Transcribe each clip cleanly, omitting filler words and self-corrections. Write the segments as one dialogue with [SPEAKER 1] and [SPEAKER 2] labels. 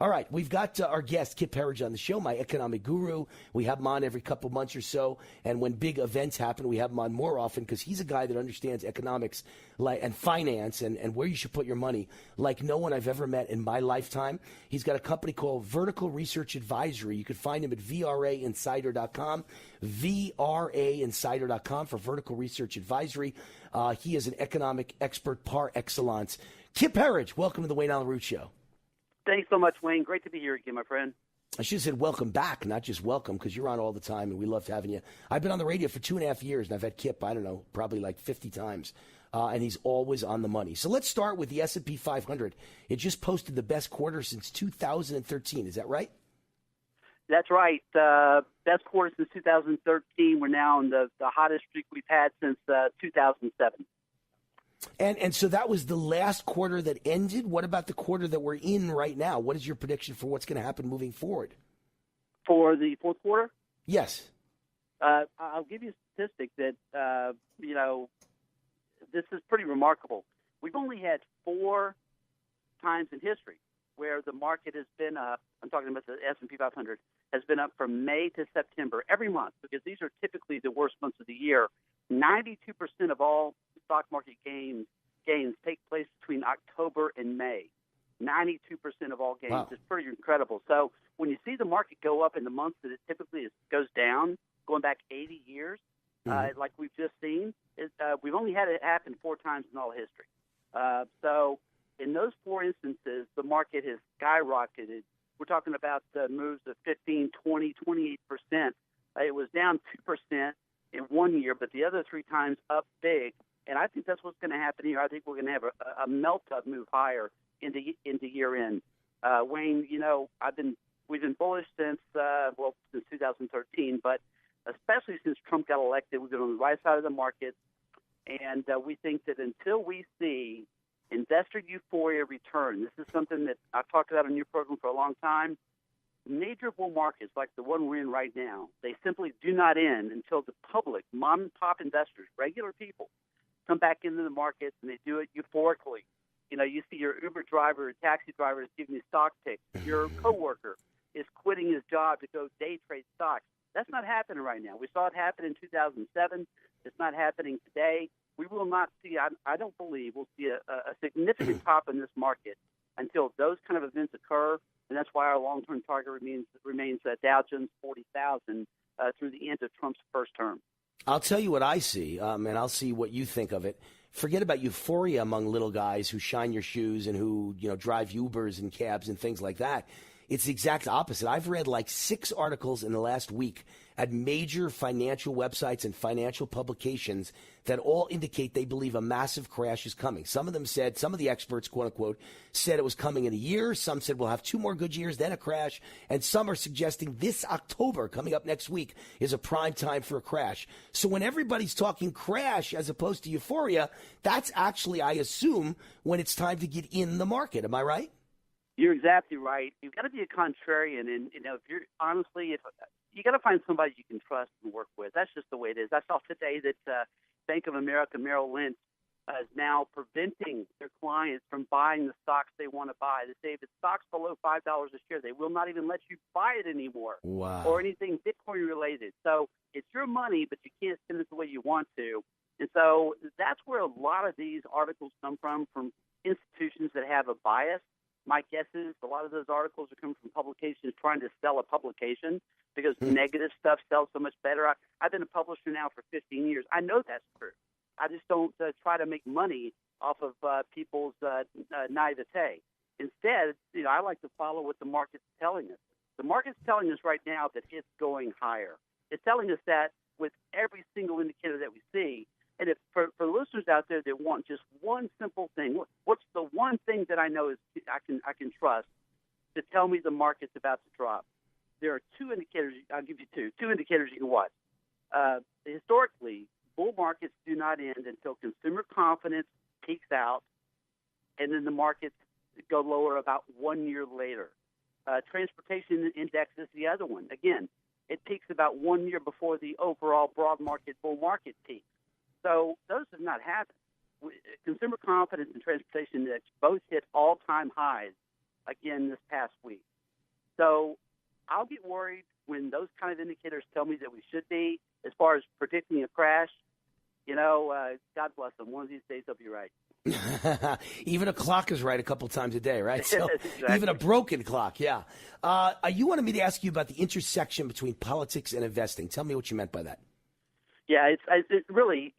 [SPEAKER 1] All right, we've got our guest, Kip Herriage, on the show, my economic guru. We have him on every couple months or so, and when big events happen, we have him on more often because he's a guy that understands economics and finance and where you should put your money like no one I've ever met in my lifetime. He's got a company called Vertical Research Advisory. You can find him at VRAinsider.com, VRAinsider.com for Vertical Research Advisory. He is an economic expert par excellence. Kip Herriage, welcome to the Wayne Allen Root Show.
[SPEAKER 2] Thanks so much, Wayne. Great to be here again, my friend.
[SPEAKER 1] I should have said welcome back, not just welcome, because you're on all the time, and we loved having you. I've been on the radio for 2.5 years, and I've had Kip, I don't know, probably like 50 times, and he's always on the money. So let's start with the S&P 500. It just posted the best quarter since 2013. Is that right?
[SPEAKER 2] That's right. Best quarter since 2013. We're now in the hottest streak we've had since 2007.
[SPEAKER 1] And so that was the last quarter that ended. What about the quarter that we're in right now? What is your prediction for what's going to happen moving forward?
[SPEAKER 2] For the fourth quarter?
[SPEAKER 1] Yes.
[SPEAKER 2] I'll give you a statistic that, this is pretty remarkable. We've only had 4 times in history where the market has been up. I'm talking about the S&P 500 has been up from May to September every month, because these are typically the worst months of the year. 92% of all stock market gains take place between October and May. 92% of all gains.
[SPEAKER 1] Wow.
[SPEAKER 2] Is pretty incredible. So when you see the market go up in the months that it typically goes down, going back 80 years, like we've just seen, we've only had it happen 4 times in all history. So in those 4 instances, the market has skyrocketed. We're talking about moves of 15, 20, 28%. It was down 2% in one year, but the other 3 times up big. And I think that's what's going to happen here. I think we're going to have a melt-up move higher into year end. Wayne, we've been bullish since 2013, but especially since Trump got elected, we've been on the right side of the market. And we think that until we see investor euphoria return, this is something that I've talked about on your program for a long time. Major bull markets like the one we're in right now, they simply do not end until the public, mom and pop investors, regular people, come back into the markets, and they do it euphorically. You see your Uber driver or taxi driver is giving you stock picks. Your coworker is quitting his job to go day trade stocks. That's not happening right now. We saw it happen in 2007. It's not happening today. We will not see, I don't believe we'll see a significant top in this market until those kind of events occur. And that's why our long-term target remains Dow Jones 40,000 through the end of Trump's first term.
[SPEAKER 1] I'll tell you what I see, and I'll see what you think of it. Forget about euphoria among little guys who shine your shoes and who drive Ubers and cabs and things like that. It's the exact opposite. I've read like 6 articles in the last week at major financial websites and financial publications that all indicate they believe a massive crash is coming. Some of them said, some of the experts, quote unquote, said it was coming in a year. Some said we'll have 2 more good years, then a crash. And some are suggesting this October, coming up next week, is a prime time for a crash. So when everybody's talking crash as opposed to euphoria, that's actually, I assume, when it's time to get in the market. Am I right?
[SPEAKER 2] You're exactly right. You've got to be a contrarian, and if you're honestly, if you got to find somebody you can trust and work with. That's just the way it is. I saw today that Bank of America Merrill Lynch is now preventing their clients from buying the stocks they want to buy. They say if it's stocks below $5 a share, they will not even let you buy it anymore.
[SPEAKER 1] Wow.
[SPEAKER 2] Or anything Bitcoin related. So it's your money, but you can't spend it the way you want to. And so that's where a lot of these articles come from institutions that have a bias. My guess is a lot of those articles are coming from publications trying to sell a publication because negative stuff sells so much better. I've been a publisher now for 15 years. I know that's true. I just don't try to make money off of people's naivete. Instead, I like to follow what the market's telling us. The market's telling us right now that it's going higher. It's telling us that with every single indicator that we see. And if for listeners out there that want just one simple thing, what's the one thing that I know is I can trust to tell me the market's about to drop? There are 2 indicators. I'll give you 2 indicators you can watch. Historically, bull markets do not end until consumer confidence peaks out, and then the markets go lower about 1 year later. Transportation index is the other one. Again, it peaks about 1 year before the overall broad market bull market peaks. So those have not happened. Consumer confidence and transportation index both hit all-time highs again this past week. So I'll get worried when those kind of indicators tell me that we should be. As far as predicting a crash, God bless them. One of these days they'll be right.
[SPEAKER 1] Even a clock is right a couple times a day, right? So
[SPEAKER 2] exactly.
[SPEAKER 1] Even a broken clock, yeah. You wanted me to ask you about the intersection between politics and investing. Tell me what you meant by that.
[SPEAKER 2] Yeah, it's really,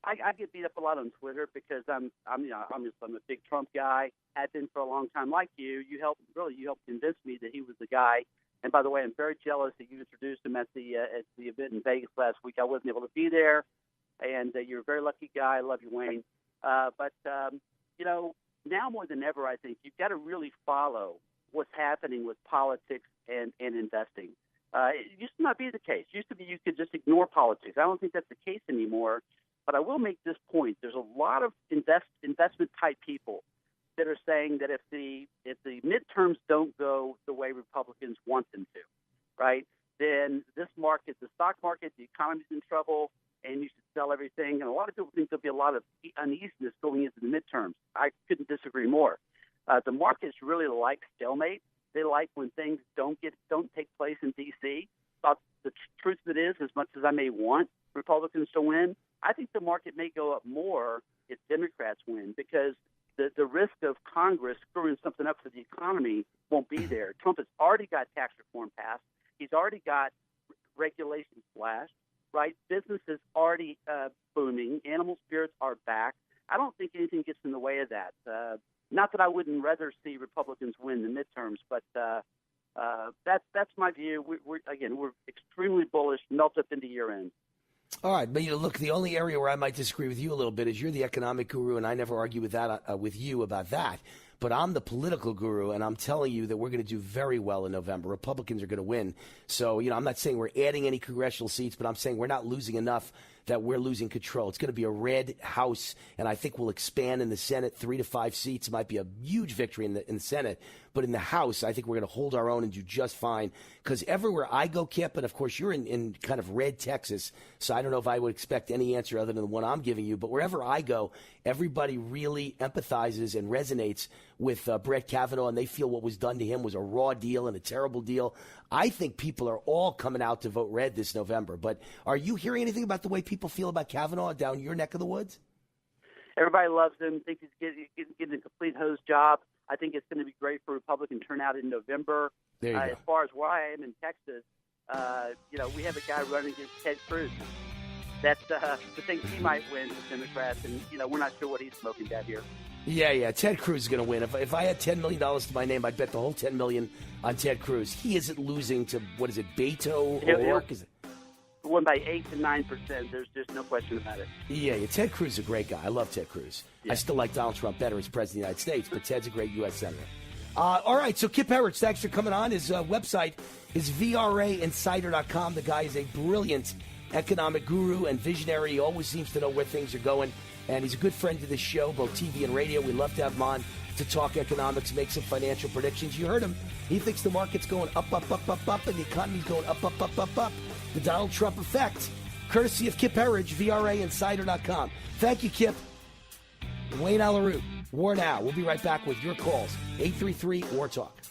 [SPEAKER 2] I get beat up a lot on Twitter because I'm a big Trump guy. Had been for a long time. Like you helped convince me that he was the guy. And by the way, I'm very jealous that you introduced him at the event in Vegas last week. I wasn't able to be there, and you're a very lucky guy. I love you, Wayne. But now more than ever, I think you've got to really follow what's happening with politics and investing. It used to not be the case. It used to be you could just ignore politics. I don't think that's the case anymore. But I will make this point. There's a lot of investment-type people that are saying that if the midterms don't go the way Republicans want them to, right, then this market, the stock market, the economy's in trouble, and you should sell everything. And a lot of people think there'll be a lot of uneasiness going into the midterms. I couldn't disagree more. The markets really like stalemate. They like when things don't take place in D.C. But the truth of it is, as much as I may want Republicans to win, I think the market may go up more if Democrats win because the risk of Congress screwing something up for the economy won't be there. Trump has already got tax reform passed. He's already got regulations slashed, right? Business is already booming. Animal spirits are back. I don't think anything gets in the way of that. Not that I wouldn't rather see Republicans win the midterms, but that's my view. We're extremely bullish, melt up into year end.
[SPEAKER 1] All right, but look, the only area where I might disagree with you a little bit is you're the economic guru, and I never argue with that with you about that. But I'm the political guru, and I'm telling you that we're going to do very well in November. Republicans are going to win. So, I'm not saying we're adding any congressional seats, but I'm saying we're not losing enough that we're losing control. It's going to be a red house, and I think we'll expand in the Senate 3 to 5 seats. It might be a huge victory in the Senate. But in the House, I think we're going to hold our own and do just fine. Because everywhere I go, Kip, and of course you're in kind of red Texas, so I don't know if I would expect any answer other than the one I'm giving you. But wherever I go, everybody really empathizes and resonates with Brett Kavanaugh, and they feel what was done to him was a raw deal and a terrible deal. I think people are all coming out to vote red this November. But are you hearing anything about the way people feel about Kavanaugh down your neck of the woods?
[SPEAKER 2] Everybody loves him, thinks he's getting a complete hose job. I think it's going to be great for Republican turnout in November.
[SPEAKER 1] There you go.
[SPEAKER 2] As far as where I am in Texas, we have a guy running against Ted Cruz. That's the thing he might win with Democrats, and we're not sure what he's smoking down here.
[SPEAKER 1] Yeah. Ted Cruz is going to win. If I had $10 million to my name, I'd bet the whole $10 million on Ted Cruz. He isn't losing to, what is it, Beto O'Rourke? Is it?
[SPEAKER 2] Won by 8 to 9%. There's just no question about it.
[SPEAKER 1] Yeah. Ted Cruz is a great guy. I love Ted Cruz. Yeah. I still like Donald Trump better as president of the United States, but Ted's a great U.S. senator. All right, so Kip Herriage, thanks for coming on. His website is VRAinsider.com. The guy is a brilliant economic guru and visionary. He always seems to know where things are going, and he's a good friend to this show, both TV and radio. We love to have him on to talk economics, make some financial predictions. You heard him. He thinks the market's going up, and the economy's going up. The Donald Trump effect, courtesy of Kip Herriage, VRAinsider.com. Thank you, Kip. Wayne Alaroot, War Now. We'll be right back with your calls. 833-WAR-TALK.